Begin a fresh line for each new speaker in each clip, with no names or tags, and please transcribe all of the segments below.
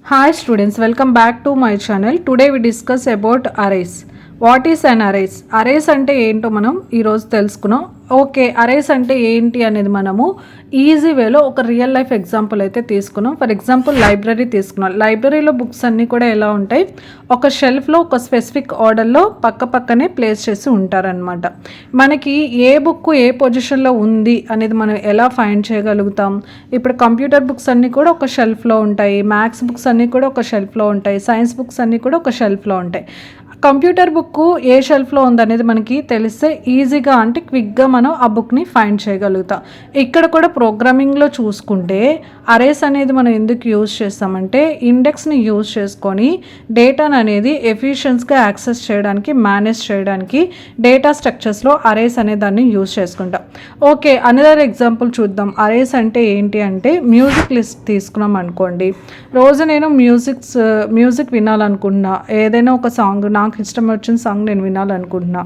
Hi students, welcome back to my channel. Today we discuss about arrays. What is an arrays? Arrays అంటే ఏంటో మనం ఈరోజు తెలుసుకున్నాం. Okay, arrays అంటే ఏంటి అనేది మనము ఈజీ వేలో ఒక రియల్ లైఫ్ ఎగ్జాంపుల్ అయితే తీసుకున్నాం. ఫర్ ఎగ్జాంపుల్ లైబ్రరీ తీసుకున్నాం. లైబ్రరీలో బుక్స్ అన్నీ కూడా ఎలా ఉంటాయి, ఒక షెల్ఫ్లో ఒక స్పెసిఫిక్ ఆర్డర్లో పక్కనే ప్లేస్ చేసి ఉంటారనమాట. మనకి ఏ బుక్ ఏ పొజిషన్లో ఉంది అనేది మనం ఎలా ఫైండ్ చేయగలుగుతాం. ఇప్పుడు కంప్యూటర్ బుక్స్ అన్నీ కూడా ఒక షెల్ఫ్లో ఉంటాయి, మ్యాథ్స్ బుక్స్ అన్నీ కూడా ఒక షెల్ఫ్లో ఉంటాయి, సైన్స్ బుక్స్ అన్నీ కూడా ఒక షెల్ఫ్లో ఉంటాయి. కంప్యూటర్ బుక్ ఏ షెల్ఫ్లో ఉందనేది మనకి తెలిస్తే ఈజీగా అంటే క్విక్గా మనం ఆ బుక్ని ఫైండ్ చేయగలుగుతాం. ఇక్కడ కూడా ప్రోగ్రామింగ్లో చూసుకుంటే అరేస్ అనేది మనం ఎందుకు యూజ్ చేస్తామంటే ఇండెక్స్ని యూజ్ చేసుకొని డేటాను అనేది ఎఫిషియన్స్గా యాక్సెస్ చేయడానికి, మేనేజ్ చేయడానికి డేటా స్ట్రక్చర్స్లో అరేస్ అనే దాన్ని యూజ్ చేసుకుంటాం. ఓకే, అనదర్ ఎగ్జాంపుల్ చూద్దాం. అరేస్ అంటే ఏంటి అంటే మ్యూజిక్ లిస్ట్ తీసుకున్నాం అనుకోండి. రోజు నేను మ్యూజిక్ వినాలనుకుంటున్నా, ఏదైనా ఒక సాంగ్ నాకు ఇష్టం వచ్చిన సాంగ్ నేను వినాలనుకుంటున్నా.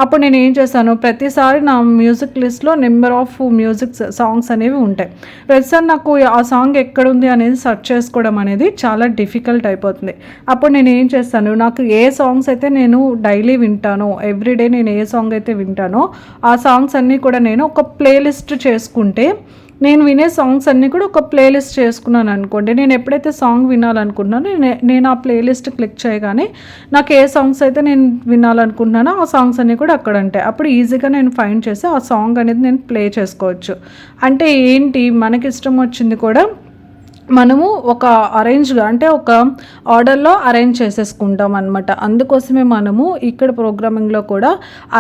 అప్పుడు నేను ఏం చేస్తాను, ప్రతిసారి నా మ్యూజిక్ లిస్ట్లో నెంబర్ ఆఫ్ మ్యూజిక్ సాంగ్స్ అనేవి ఉంటాయి. ప్రతిసారి నాకు ఆ సాంగ్ ఎక్కడుంది అనేది సెర్చ్ చేసుకోవడం అనేది చాలా డిఫికల్ట్ అయిపోతుంది. అప్పుడు నేను ఏం చేస్తాను, నాకు ఏ సాంగ్స్ అయితే నేను డైలీ వింటానో, ఎవ్రీడే నేను ఏ సాంగ్ అయితే వింటానో ఆ సాంగ్స్ అన్నీ కూడా నేను ఒక ప్లేలిస్ట్ చేసుకుంటే, నేను వినే సాంగ్స్ అన్నీ కూడా ఒక ప్లేలిస్ట్ చేసుకున్నాను అనుకోండి. నేను ఎప్పుడైతే సాంగ్ వినాలనుకుంటున్నానో నేను ఆ ప్లేలిస్ట్ క్లిక్ చేయగానే నాకు ఏ సాంగ్స్ అయితే నేను వినాలనుకుంటున్నానో ఆ సాంగ్స్ అన్నీ కూడా అక్కడ ఉంటాయి. అప్పుడు ఈజీగా నేను ఫైండ్ చేసి ఆ సాంగ్ అనేది నేను ప్లే చేసుకోవచ్చు. అంటే ఏంటి, మనకి ఇష్టం వచ్చింది కూడా మనము ఒక అరేంజ్గా అంటే ఒక ఆర్డర్లో అరేంజ్ చేసేసుకుంటాం అనమాట. అందుకోసమే మనము ఇక్కడ ప్రోగ్రామింగ్లో కూడా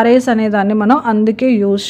అరేస్ అనేదాన్ని మనం అందుకే యూజ్